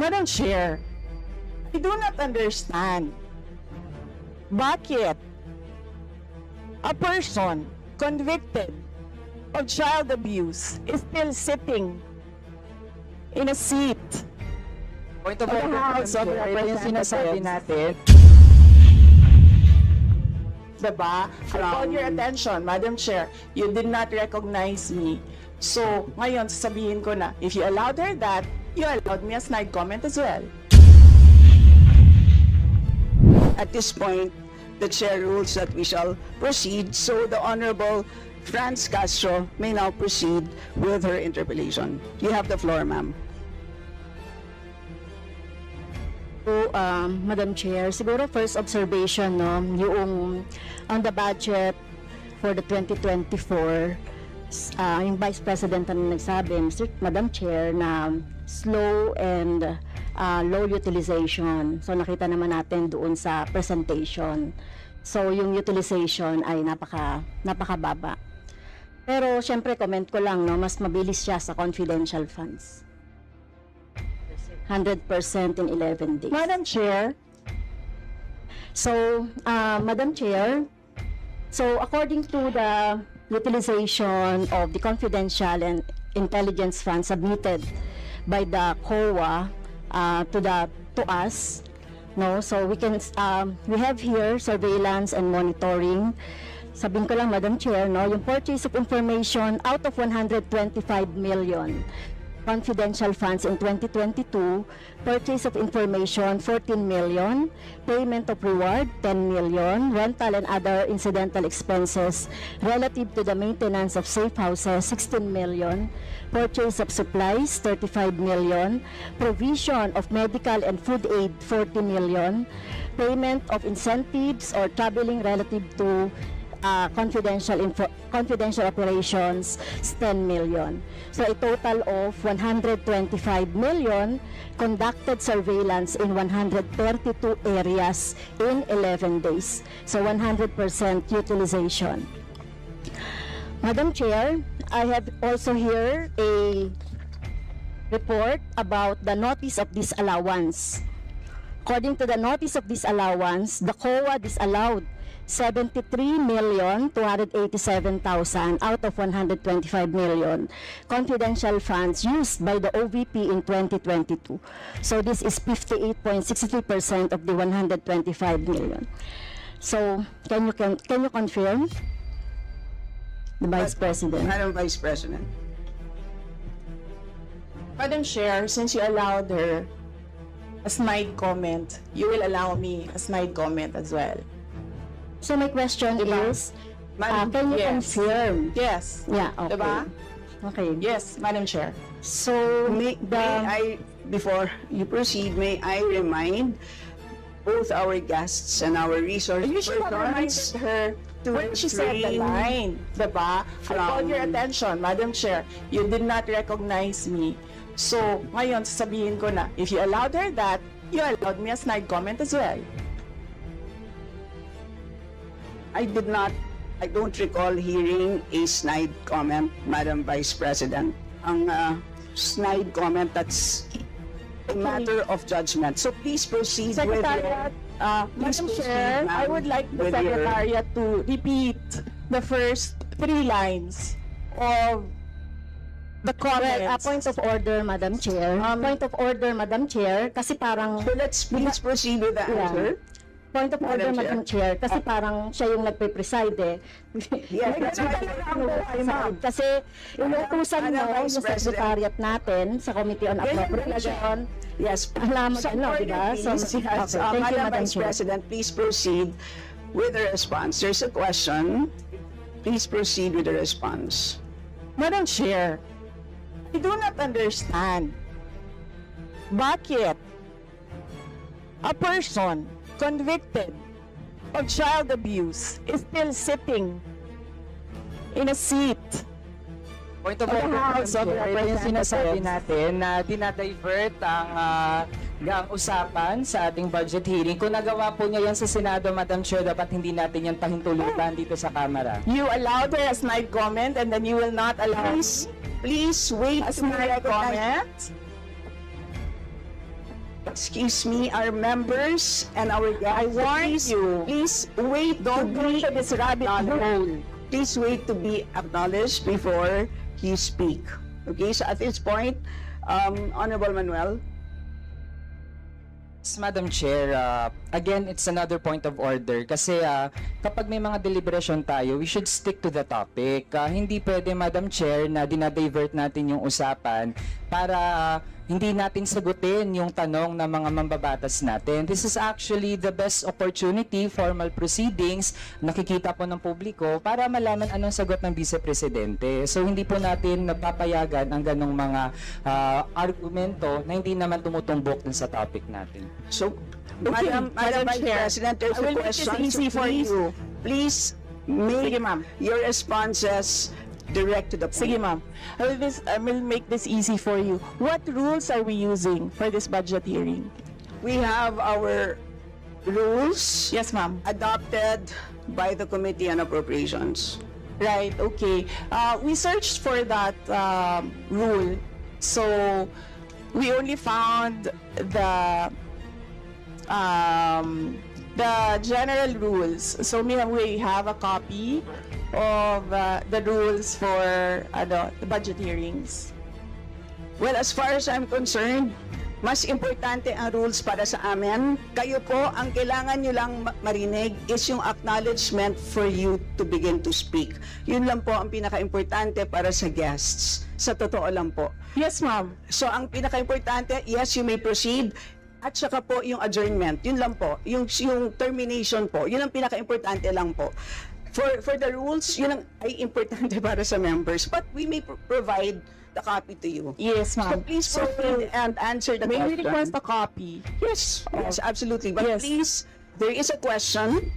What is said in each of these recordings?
Madam Chair, I do not understand bakit a person convicted of child abuse is still sitting in a seat Point of of the order, House of Madam Chair. Ito yung sinasabi Representatives. natin. Diba? I called your attention, Madam Chair. You did not recognize me. So, ngayon, sasabihin ko na, if you allowed her that, you allowed me a snide comment as well. At this point, the chair rules that we shall proceed, so the Honorable Franz Castro may now proceed with her interpellation. You have the floor, ma'am. So, Madam Chair, siguro first observation, no, yung on the budget for the 2024, yung Vice President na nagsabi, Madam Chair, na slow and low utilization. So, nakita naman natin doon sa presentation. So, yung utilization ay napakababa. Pero, syempre, comment ko lang, no, mas mabilis siya sa confidential funds. 100% in 11 days. Madam Chair, So, Madam Chair, so according to the utilization of the confidential and intelligence funds submitted by the COA to us, no, so we have here surveillance and monitoring. Sabihin ko lang, Madam Chair, no, yung purchase of information out of 125 million confidential funds in 2022, purchase of information 14 million, payment of reward 10 million, rental and other incidental expenses relative to the maintenance of safe houses 16 million, purchase of supplies 35 million, provision of medical and food aid 40 million, payment of incentives or traveling relative to confidential operations is 10 million. So a total of 125 million conducted surveillance in 132 areas in 11 days. So 100% utilization. Madam Chair, I have also here a report about the notice of disallowance. According to the notice of disallowance, the COA disallowed 73,287,000 out of 125 million confidential funds used by the OVP in 2022. So this is 58.63% of the 125 million. So can you confirm, the Vice President? Madam Vice President. Madam Chair, since you allowed her a snide comment, you will allow me a snide comment as well. So my question Diba? is, Madam- can you yes. confirm? Yes. Yeah, okay. Diba? Okay. Yes, Madam Chair. So May I, before you proceed, may I remind both our guests and our resource You should have reminded persons her to when she said the refrain line, diba? I called your attention, Madam Chair. You did not recognize me. So, ngayon, sasabihin ko na, if you allowed her that, you allowed me a snide comment as well. I don't recall hearing a snide comment, Madam Vice President. Ang snide comment, that's a matter of judgment. So please proceed with Secretariat, please Madam proceed, Chair, ma'am, I would like the with your- Secretariat to repeat the first 3 lines of the Well, comments. point of order, Madam Chair. Point of order, Madam Chair, kasi parang So let's please proceed with the answer. point of order, Madam Madam Chair, kasi parang siya yung nagpe-preside eh. Yes, that's right. Kasi inutusan Madam mo Vice yung secretariat natin sa Committee on Appropriation. Yes. Alam mo, Some ano, order, diba? So, please. okay, Yes, thank you, Madam Madam Vice Chair. President, please proceed with the response. There's a question. Please proceed with the response. Madam Chair, I do not understand bakit a person convicted of child abuse is still sitting in a seat Point of of the order, House of Madam Chair. Ito yung sinasabi Representatives. natin na dinadivert ang usapan sa ating budget hearing. Kung nagawa po niya yan sa Senado, Madam Chair, dapat hindi natin yan pahintulutan dito sa Kamara. You allowed her a snide comment and then you will not allow Please wait a to be snide recognized. comment? Excuse me, our members and our guests. I warn you. Please wait. Don't go into this rabbit hole. Please wait to be acknowledged before you speak. Okay, so at this point, Honorable Manuel. Madam Chair, again, it's another point of order kasi kapag may mga deliberation tayo, we should stick to the topic. Hindi pwede, Madam Chair, na dinadivert natin yung usapan para hindi natin sagutin yung tanong ng mga mambabatas natin. This is actually the best opportunity, formal proceedings, nakikita po ng publiko para malaman anong sagot ng Vice Presidente. So hindi po natin napapayagan ang ganong mga argumento na hindi naman tumutumbok dun sa topic natin. So, Okay, Madam Vice Chair, President, there's I will a make this question. easy So for you. Please make Sige, ma'am. your responses direct to the point. Sige, ma'am. I will make this easy for you. What rules are we using for this budget hearing? We have our rules Yes, ma'am. adopted by the Committee on Appropriations. Right, okay. We searched for that rule. So, we only found the general rules. So, we have a copy of the rules for the budget hearings. Well, as far as I'm concerned, mas importante ang rules para sa amin. Kayo po, ang kailangan nyo lang marinig is yung acknowledgement for you to begin to speak. Yun lang po ang pinaka-importante para sa guests. Sa totoo lang po. Yes, ma'am. So, ang pinaka-importante, yes, you may proceed. At saka po yung adjournment. Yun lang po. Yung termination po. Yun ang pinaka-importante lang po. For the rules, yun ang ay importante para sa members. But we may provide the copy to you. Yes, So ma'am. please proceed and answer the May we question. request a copy? Yes, yes, absolutely. But Yes. please, there is a question.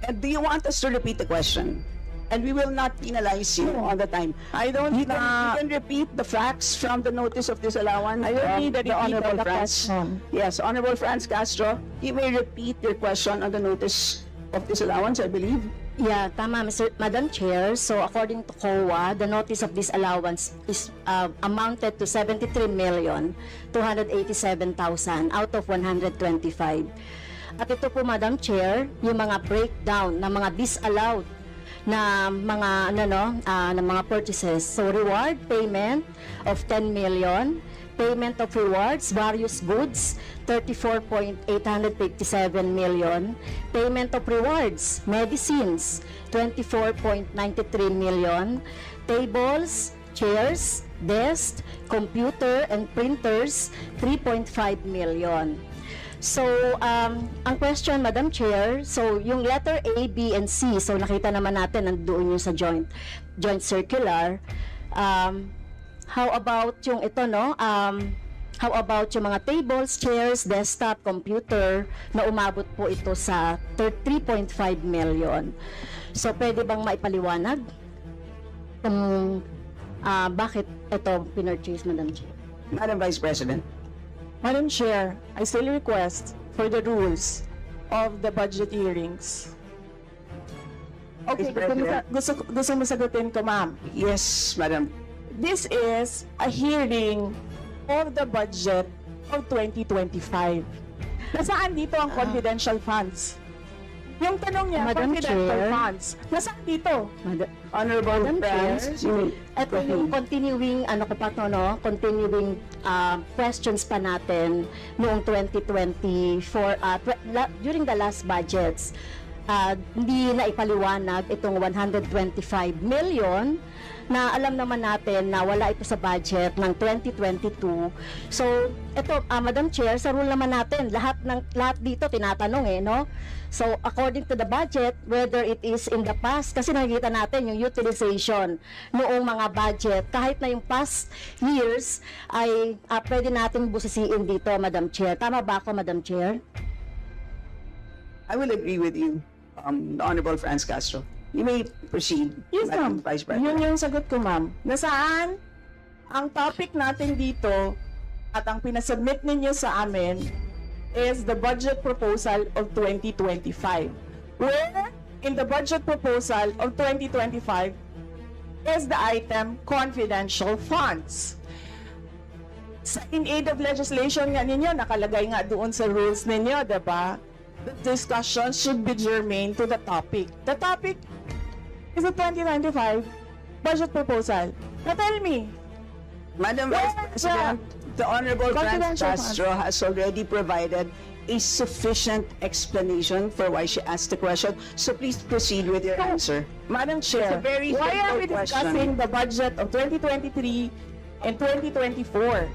And do you want us to repeat the question? And we will not penalize you all the time. I don't You can repeat the facts from the notice of disallowance. I don't need a the repeat Honorable of the Franz. question. Yes, Honorable Franz Castro, you may repeat your question on the notice of disallowance, I believe. Yeah, tama, Madam Chair. So according to COA, the notice of disallowance is amounted to 73,287,000 out of 125. At ito po, Madam Chair, yung mga breakdown ng mga disallowed na mga na mga purchases. So reward payment of 10 million, payment of rewards, various goods, 34.857 million, payment of rewards, medicines, 24.93 million, tables, chairs, desks, computer and printers, 3.5 million. So, ang question, Madam Chair, so yung letter A, B, and C, so nakita naman natin nandoon yung sa joint circular. How about yung ito, no? How about yung mga tables, chairs, desktop, computer na umabot po ito sa 3.5 million. So, pwede bang maipaliwanag kung bakit ito pinurchase, Madam Chair? Madam Vice President. Madam Chair, I still request for the rules of the budget hearings. Okay, Vice gusto mo sagutin ko, ma'am. Yes, Madam. This is a hearing of the budget of 2025. Nasaan dito ang confidential funds? Yung tanong niya, Madam confidential Chair. funds. Nasaan dito? Honorable Madam Chair, Franz, you may ito yung continuing, continuing questions pa natin noong 2024, during the last budgets. Hindi na ipaliwanag itong 125 million na alam naman natin na wala ito sa budget ng 2022. So, ito, Madam Chair, sa rule naman natin, lahat dito tinatanong no? So, according to the budget, whether it is in the past, kasi nakikita natin yung utilization noong mga budget, kahit na yung past years, ay pwede natin busisiin dito, Madam Chair. Tama ba ako, Madam Chair? I will agree with you, the Honorable Franz Castro. You may proceed, Yes, Madam ma'am. Vice President. Yun yung sagot ko, ma'am. Nasaan ang topic natin dito at ang pinasubmit ninyo sa amin is the budget proposal of 2025. Where in the budget proposal of 2025 is the item confidential funds. Sa in aid of legislation nga ninyo, nakalagay nga doon sa rules ninyo, diba? The discussion should be germane to the topic. The topic is the 2095 budget proposal. Now tell me, Madam Where Vice President, the Honorable Franz Confidential Castro has already provided a sufficient explanation for why she asked the question. So please proceed with your answer. Madam Chair, It's a very why are simple we question. discussing the budget of 2023 and 2024?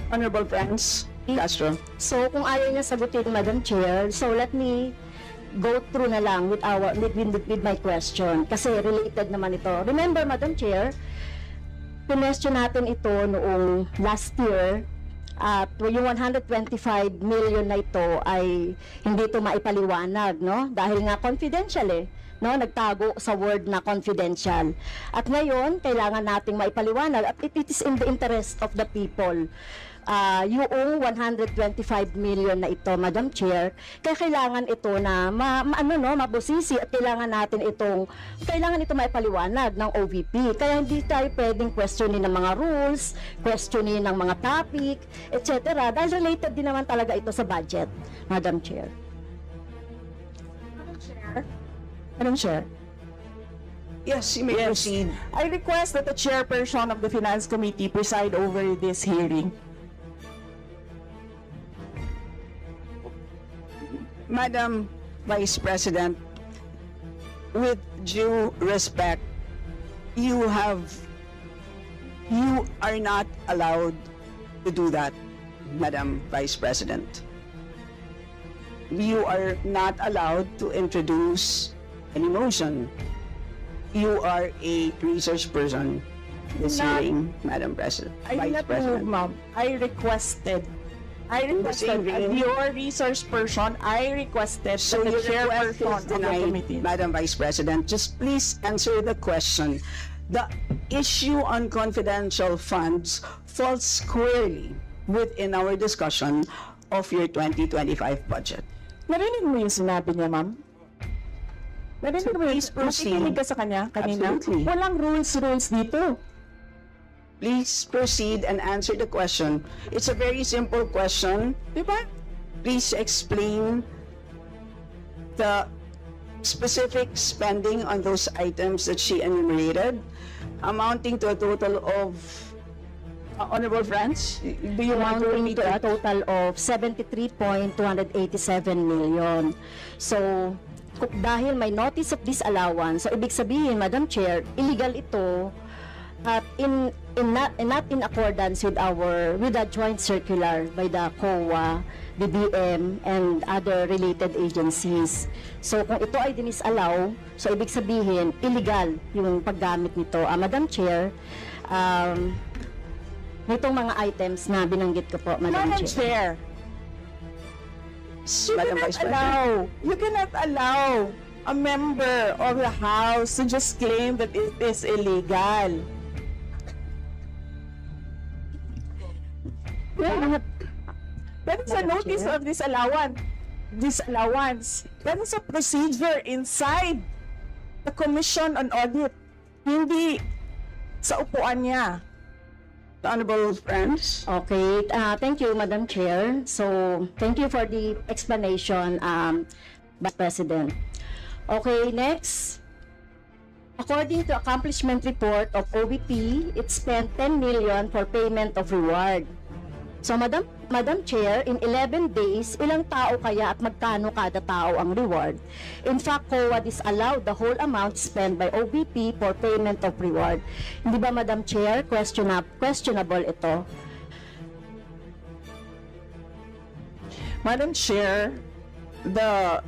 Honorable Franz Castro. So kung ayaw niya sagutin, Madam Chair, so let me go through na lang with my question kasi related naman ito. Remember, Madam Chair, pinestyon natin ito noong last year at yung 125 million na ito ay hindi ito maipaliwanag, no? Dahil nga confidential no? Nagtago sa word na confidential. At ngayon, kailangan nating maipaliwanag at it is in the interest of the people. Yung 125 million na ito, Madam Chair, kaya kailangan ito na mabusisi at kailangan ito maipaliwanag ng OVP. Kaya hindi tayo pwedeng questionin ng mga rules, questionin ng mga topic, etc. Dahil related din naman talaga ito sa budget, Madam Chair. Madam Chair, Yes, you may proceed. I request that the chairperson of the Finance Committee preside over this hearing. Madam Vice President, with due respect, you are not allowed to do that, Madam Vice President. You are not allowed to introduce any motion. You are a research person this Not- hearing, Madam President. I did Vice not move, President. ma'am. I requested, as hearing. your resource person, I requested So that the your request chairperson is of the denied, committee. Madam Vice President. Just please answer the question. The issue on confidential funds falls squarely within our discussion of your 2025 budget. Narinig mo yung sinabi niya, ma'am? Narinig So mo yung please proceed. nakikinig ka sa kanya kanina? Absolutely. Walang rules dito. Please proceed and answer the question. It's a very simple question. Di ba? Please explain the specific spending on those items that she enumerated, amounting to a total of, Honorable Franz, do you want to Amounting repeat to a that? total of 73.287 million. So, dahil may notice of disallowance, so ibig sabihin, Madam Chair, illegal ito at not in accordance with the joint circular by the COA, BBM, and other related agencies. So, kung ito ay dinisallow, so ibig sabihin, illegal yung paggamit nito. Madam Chair, nitong mga items na binanggit ko po, Madam Madam Chair. Chair, Madam Vice President. you cannot allow a member of the House to just claim that it is illegal. That is a Madam notice Chair. of disallowance. That is a procedure inside the Commission on Audit. Hindi sa upuan niya. Honorable Franz. Okay, thank you, Madam Chair. So, thank you for the explanation, Vice President. Okay, next. According to accomplishment report of OVP, it spent 10 million for payment of reward. So, Madam Chair, in 11 days, ilang tao kaya at magkano kada tao ang reward? In fact, COA disallowed the whole amount spent by OVP for payment of reward. Hindi ba, Madam Chair, questionable ito? Madam Chair, the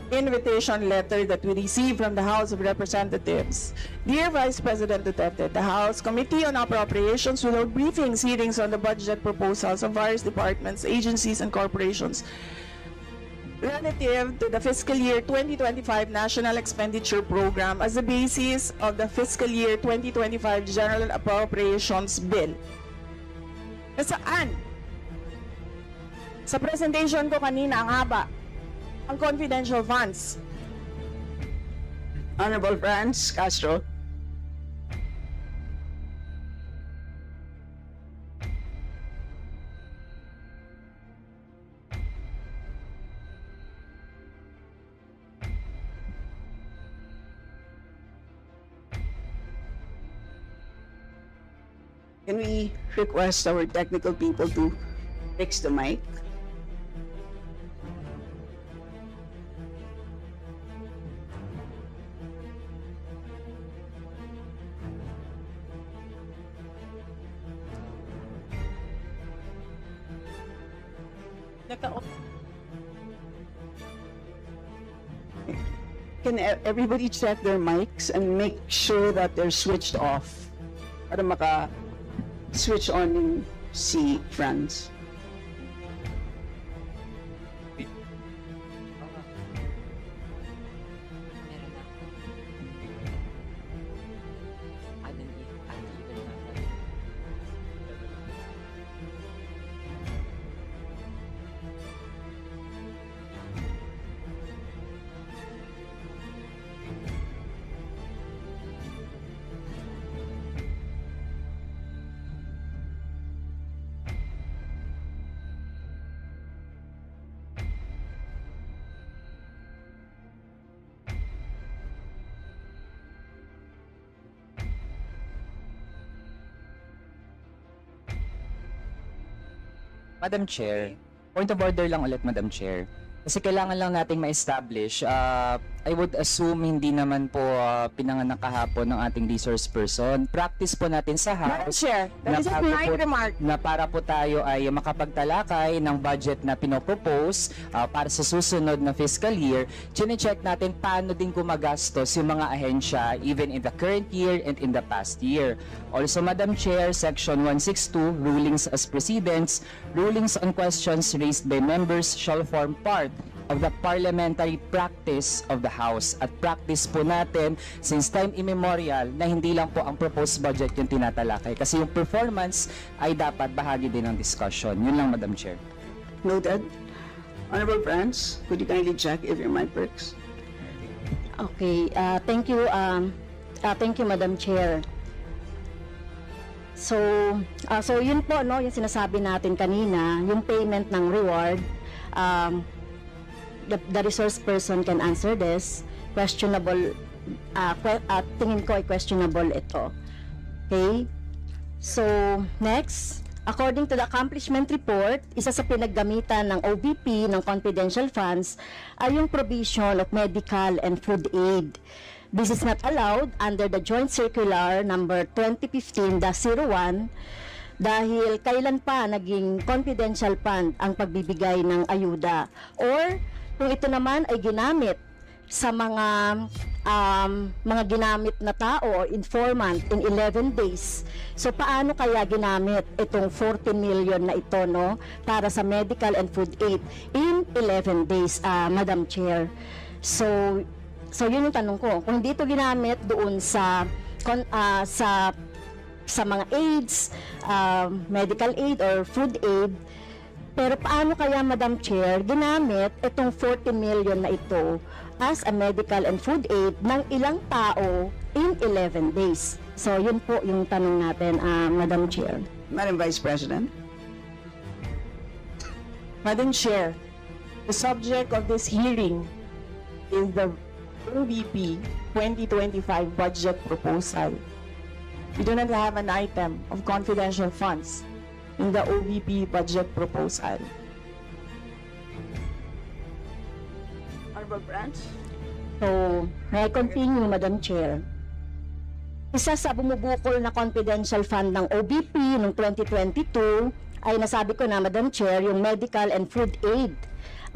invitation letter that we received from the House of Representatives. Dear Vice President Duterte, the House Committee on Appropriations will hold briefings, hearings on the budget proposals of various departments, agencies, and corporations relative to the fiscal year 2025 National Expenditure Program as the basis of the fiscal year 2025 General Appropriations Bill. Nasaan? Sa presentation ko kanina, ang haba. Ang confidential funds. Honorable Franz Castro. Can we request our technical people to fix the mic? Can everybody check their mics and make sure that they're switched off para maka-switch on yung si Franz? Madam Chair, point of order lang ulit, Madam Chair. Kasi kailangan lang nating ma-establish. I would assume hindi naman po pinanganak kahapon ng ating resource person. Practice po natin sa Madam House Chair, that is a bago polite po- remark. na para po tayo ay makapagtalakay ng budget na pinopropose para sa susunod na fiscal year, chine-check natin paano din gumagastos yung mga ahensya even in the current year and in the past year. Also, Madam Chair, Section 162, Rulings as Precedents, rulings on questions raised by members shall form part of the parliamentary practice of the House. At practice po natin since time immemorial na hindi lang po ang proposed budget yung tinatalakay. Kasi yung performance ay dapat bahagi din ng discussion. Yun lang, Madam Chair. Noted. Honorable Franz, could you kindly check if your mic works? Okay, thank you, Madam Chair. So yun po, no, yung sinasabi natin kanina, yung payment ng reward, the resource person can answer this. Questionable, tingin ko ay questionable ito. Okay? So, next, according to the accomplishment report, isa sa pinaggamitan ng OVP ng confidential funds ay yung provision of medical and food aid. This is not allowed under the Joint Circular number 2015-01 dahil kailan pa naging confidential fund ang pagbibigay ng ayuda, or kung ito naman ay ginamit sa mga ginamit na tao o informant in 11 days. So paano kaya ginamit itong 40 million na ito, no, para sa medical and food aid in 11 days, Madam Chair? So yun yung tanong ko. Kung hindi ito ginamit doon sa mga aids, medical aid or food aid, pero paano kaya, Madam Chair, ginamit itong 40 million na ito as a medical and food aid ng ilang tao in 11 days? So yun po yung tanong natin, Madam Chair. Madam Vice President? Madam Chair, the subject of this hearing is the OVP 2025 budget proposal. We do not have an item of confidential funds in the OVP budget proposal. Honorable Franz? So, may I continue, Madam Chair? Isa sa bumubukol na confidential fund ng OVP noong 2022 ay nasabi ko na, Madam Chair, yung medical and food aid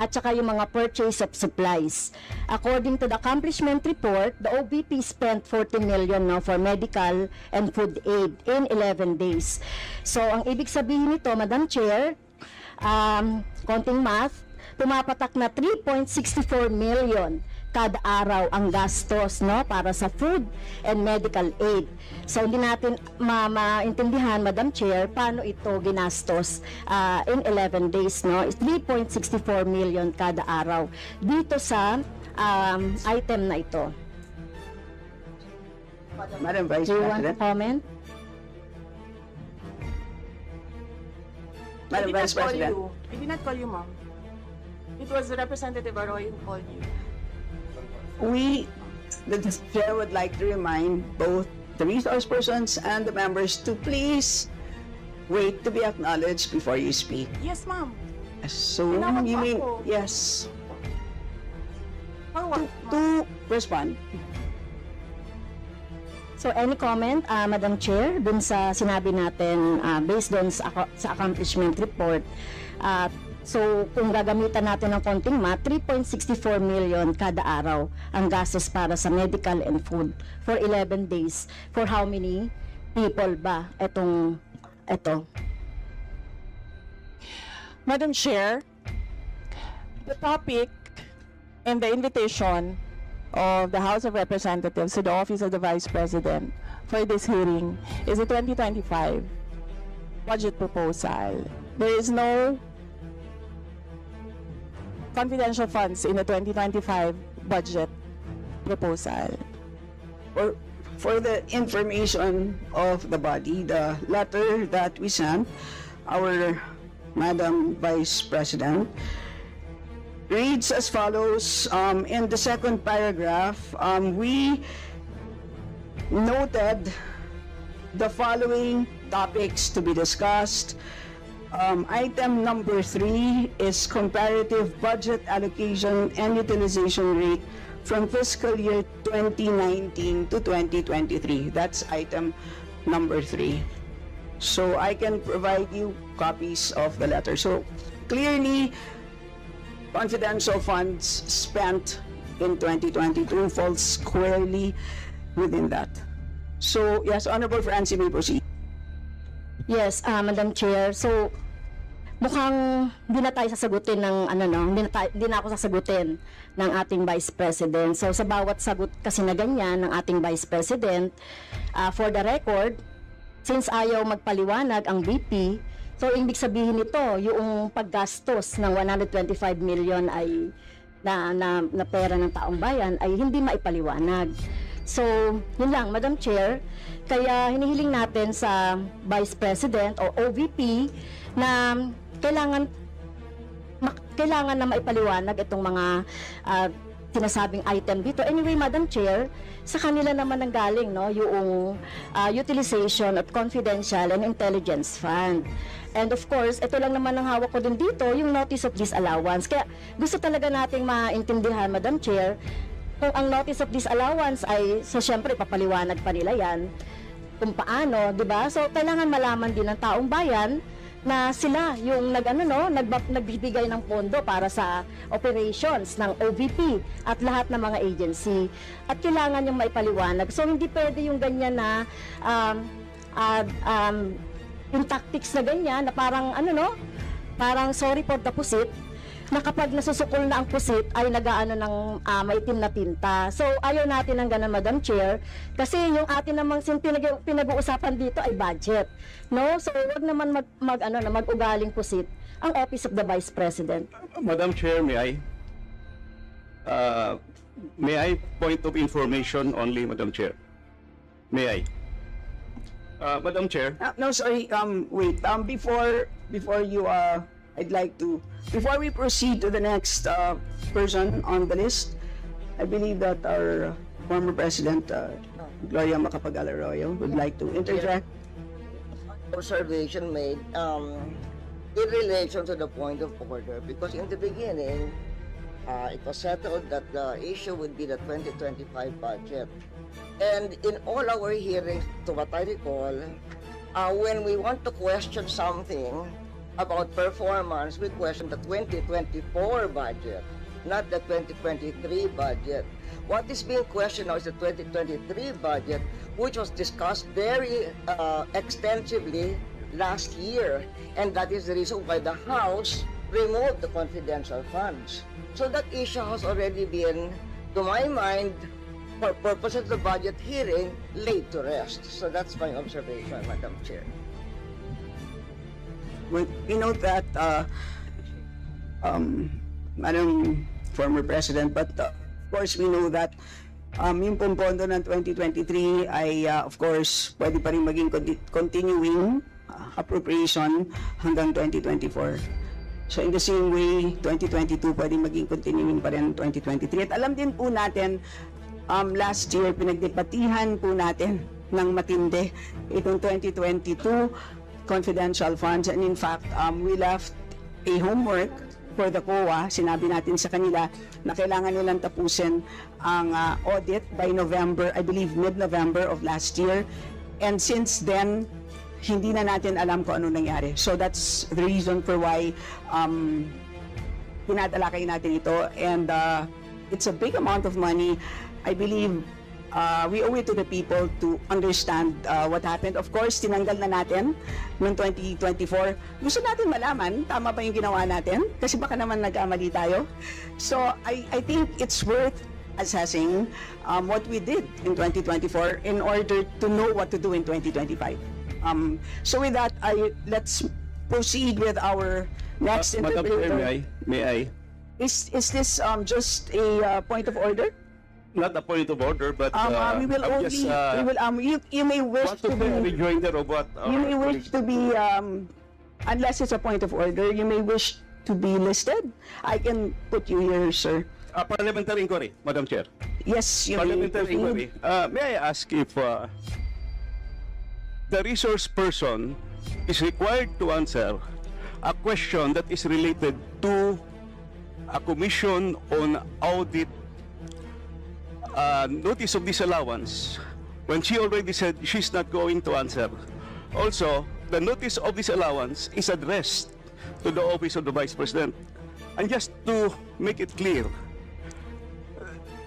at saka yung mga purchase of supplies. According to the accomplishment report, the OVP spent 40 million now for medical and food aid in 11 days. So, ang ibig sabihin nito, Madam Chair, konting math, pumapatak na 3.64 million kada araw ang gastos, no, para sa food and medical aid. So hindi natin maintindihan, Madam Chair, paano ito ginastos in 11 days, no? 3.64 million kada araw dito sa item na ito. Madam Vice Do you want to President? comment? Madam Vice President? We did not call you, ma'am. It was Representative Arroyo who called you. The chair would like to remind both the resource persons and the members to please wait to be acknowledged before you speak. Yes, ma'am. So, Tinawag you mo mean, ako. yes, For what, ma'am? to respond. So any comment, Madam Chair, dun sa sinabi natin based doon sa accomplishment report. So kung gagamitan natin ng konting 3.64 million kada araw ang gastos para sa medical and food for 11 days. For how many people ba ito? Madam Chair, the topic and the invitation of the House of Representatives to the Office of the Vice President for this hearing is the 2025 budget proposal. There is no confidential funds in the 2025 budget proposal. Or for the information of the body, the letter that we sent, our Madam Vice President, reads as follows. In the second paragraph, we noted the following topics to be discussed. Item number 3 is comparative budget allocation and utilization rate from fiscal year 2019 to 2023. That's item number 3. So I can provide you copies of the letter. So clearly, confidential funds spent in 2022 falls squarely within that. So, yes, Honorable Francie may proceed. Yes, Madam Chair. So mukhang hindi na tayo sasagutin ng hindi na ako sasagutin ng ating Vice President. So sa bawat sagot kasi na ganyan ng ating Vice President, for the record, since ayaw magpaliwanag ang VP, so ibig sabihin nito, yung paggastos ng 125 million ay na pera ng taong bayan ay hindi maipaliwanag. So, yun lang, Madam Chair. Kaya hinihiling natin sa Vice President o OVP na kailangan na maipaliwanag itong mga sinasabing item dito. Anyway, Madam Chair, sa kanila naman ang galing, no, yung utilization of confidential and intelligence fund. And of course, ito lang naman ang hawak ko din dito, yung notice of disallowance. Kaya gusto talaga nating maintindihan, Madam Chair, kung ang notice of disallowance ay, so syempre, papaliwanag pa nila yan, kung paano, di ba? So, kailangan malaman din ng taong bayan na sila yung nagbibigay ng pondo para sa operations ng OVP at lahat ng mga agency. At kailangan yung maipaliwanag. So, hindi pwede yung ganyan na yung tactics na ganyan na parang parang sorry for the pusit, na kapag nasusukol na ang pusit ay nagaano ng maitim na tinta. So ayaw natin ng ganun, Madam Chair, kasi yung atin namang pinag-uusapan dito ay budget, no? So wag naman mag-ugaling pusit ang Office of the Vice President. Madam Chair, may I point of information only, Madam Chair? May I? Madam Chair, No, sorry, wait, before you, I'd like to, before we proceed to the next person on the list, I believe that our former President, Gloria Macapagal-Arroyo, would like to interject. Observation made in relation to the point of order, because in the beginning, it was settled that the issue would be the 2025 budget. And in all our hearings, to what I recall, when we want to question something about performance, we question the 2024 budget, not the 2023 budget. What is being questioned now is the 2023 budget, which was discussed very extensively last year, and that is the reason why the House removed the confidential funds. So that issue has already been, to my mind, for purposes of the budget hearing, laid to rest. So that's my observation, Madam Chair. We note that, Madam former President, but of course we know that yung pong pondo ng 2023 ay of course pwede pa rin maging continuing appropriation hanggang 2024. So in the same way, 2022 pwede maging continuing pa rin 2023. At alam din po natin, last year pinagdebatihan po natin ng matindi itong 2022 confidential funds. And in fact, we left a homework for the COA. Sinabi natin sa kanila na kailangan nilang tapusin ang audit by November, I believe mid-November of last year. And since then, hindi na natin alam kung ano nangyari. So that's the reason for why tinadalakay natin ito. And it's a big amount of money. I believe we owe it to the people to understand what happened. Of course, tinanggal na natin noong 2024. Gusto natin malaman, tama ba yung ginawa natin? Kasi baka naman nagkamali tayo. So, I think it's worth assessing what we did in 2024 in order to know what to do in 2025. So with that, let's proceed with our next Madam Chair, interview. may I? Is this just a point of order? Not a point of order, but We will I'm only, just we will, you may wish want to to be a be, rejoinder of what our you may wish to be, unless it's a point of order, you may wish to be listed. I can put you here, sir. parliamentary inquiry, Madam Chair. Yes, you may Parliamentary inquiry. proceed. May I ask if the resource person is required to answer a question that is related to a commission on audit notice of disallowance when she already said she's not going to answer. Also, the notice of disallowance is addressed to the office of the Vice President. And just to make it clear,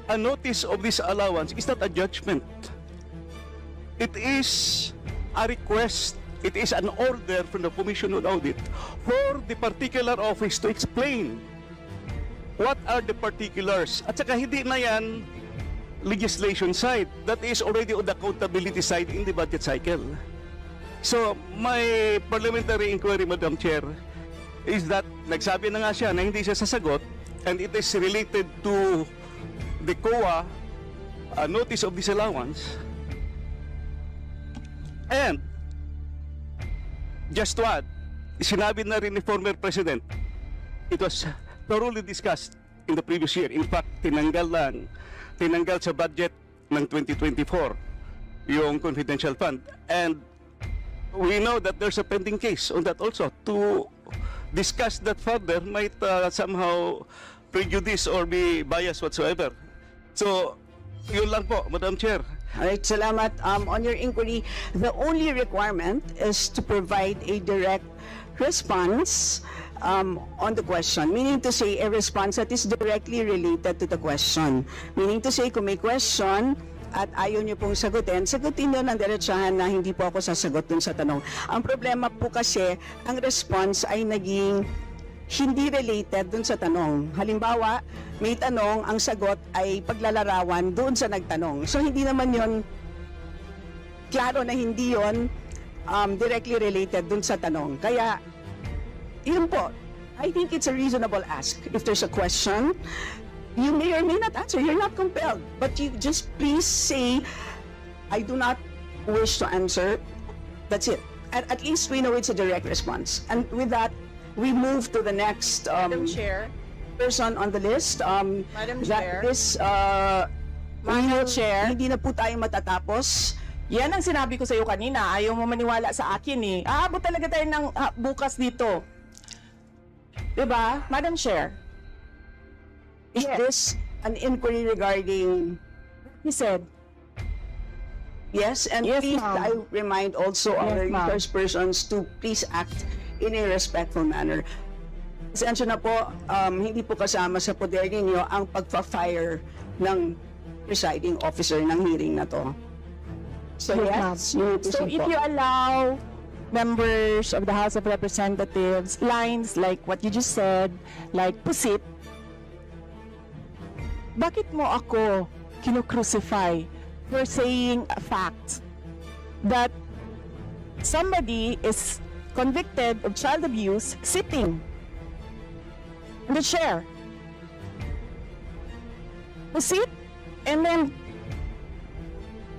a notice of disallowance is not a judgment. It is a request. It is an order from the Commission on Audit for the particular office to explain what are the particulars. At saka hindi na yan legislation side. That is already on the accountability side in the budget cycle. So, my parliamentary inquiry, Madam Chair, is that nagsabi na nga siya na hindi siya sasagot and it is related to the COA notice of disallowance. And just to add, sinabi na rin ni former President, it was thoroughly discussed in the previous year. In fact, tinanggal sa budget ng 2024 yung confidential fund. And we know that there's a pending case on that also. To discuss that further might somehow prejudice or be biased whatsoever. So, yun lang po, Madam Chair. Alright, salamat. On your inquiry, the only requirement is to provide a direct response on the question. Meaning to say, a response that is directly related to the question. Meaning to say, kung may question at ayaw niyo pong sagutin niyo ng diretsahan na hindi po ako sasagot dun sa tanong. Ang problema po kasi, ang response ay naging hindi related dun sa tanong. Halimbawa, may tanong, ang sagot ay paglalarawan doon sa nagtanong. So, hindi naman yon klaro na hindi yon directly related dun sa tanong. Kaya, yun po, I think it's a reasonable ask. If there's a question, you may or may not answer. You're not compelled. But you just please say, I do not wish to answer. That's it. At least we know it's a direct response. And with that, we move to the next Madam Chair. person on the list. Madam Chair. Madam Chair. Hindi na po tayo matatapos. Yan ang sinabi ko sa iyo kanina. Ayaw mo maniwala sa akin eh. Aabot talaga tayo ng bukas dito. Diba? Madam Chair. Is this an inquiry regarding... He said, Yes, and Yes, please, ma'am. I remind also Yes, our ma'am. resource persons to please act in a respectful manner. Pasensya na po, hindi po kasama sa poder ninyo ang pagpa-fire ng presiding officer ng hearing na to. So yes, you may so proceed if po. you allow members of the House of Representatives lines like what you just said, like pusit, bakit mo ako kinu-crucify for saying a fact that somebody is convicted of child abuse sitting in the chair? Pusit, and then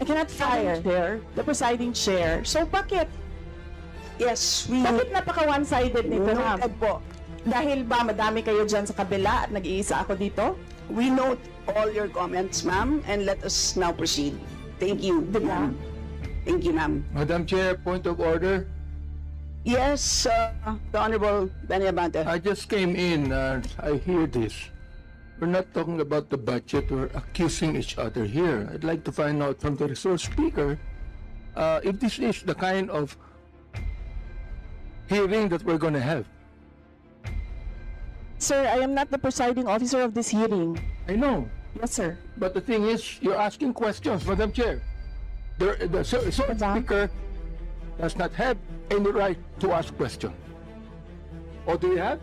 I cannot fire there, the presiding chair. So bakit? Yes, we Bakit napaka-one-sided nito, ma'am? noted po. Dahil ba madami kayo dyan sa kabila at nag-iisa ako dito? We note all your comments, ma'am, and let us now proceed. Thank you, ma'am. Thank you, ma'am. Madam Chair, point of order. Yes, the Honorable Benny Abante. I just came in and I hear this. We're not talking about the budget, we're accusing each other here. I'd like to find out from the resource speaker if this is the kind of hearing that we're going to have. Sir, I am not the presiding officer of this hearing. I know, Yes, sir. but the thing is, you're asking questions, Madam Chair. The resource speaker does not have any right to ask questions. Or do you have?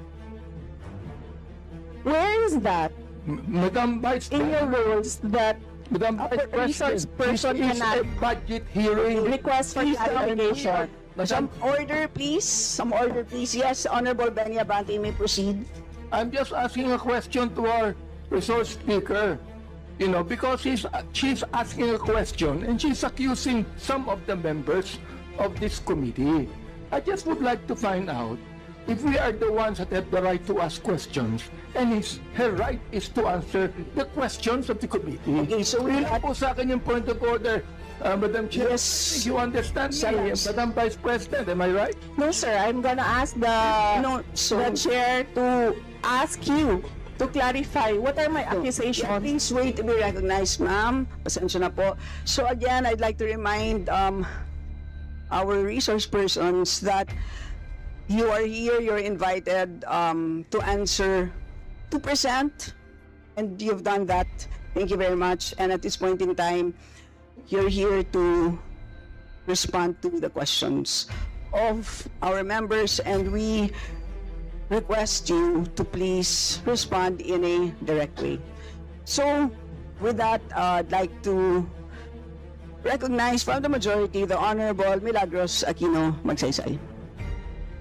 Where is that Madam Vice in your rules that Madam a Vice resource President, person this is a cannot budget hearing. request for clarification? Some order, please. Some order, please. Yes, Honorable Benny Abante, may proceed. I'm just asking a question to our resource speaker, you know, because she's asking a question and she's accusing some of the members of this committee. I just would like to find out if we are the ones that have the right to ask questions and her right is to answer the questions of the committee. Okay, so we Yun po sa akin yung point of order, Madam Chair. Yes. You understand me, Yes. Madam Vice President, am I right? No, sir. I'm gonna ask the the chair to ask you to clarify what are my Yeah, accusations. please wait to be recognized, ma'am. Pasensya na po. So again, I'd like to remind our resource persons that you are here, you're invited to answer, to present, and you've done that. Thank you very much. And at this point in time, you're here to respond to the questions of our members, and we request you to please respond in a direct way. So, with that, I'd like to recognize from the majority the Honorable Milagros Aquino Magsaysay.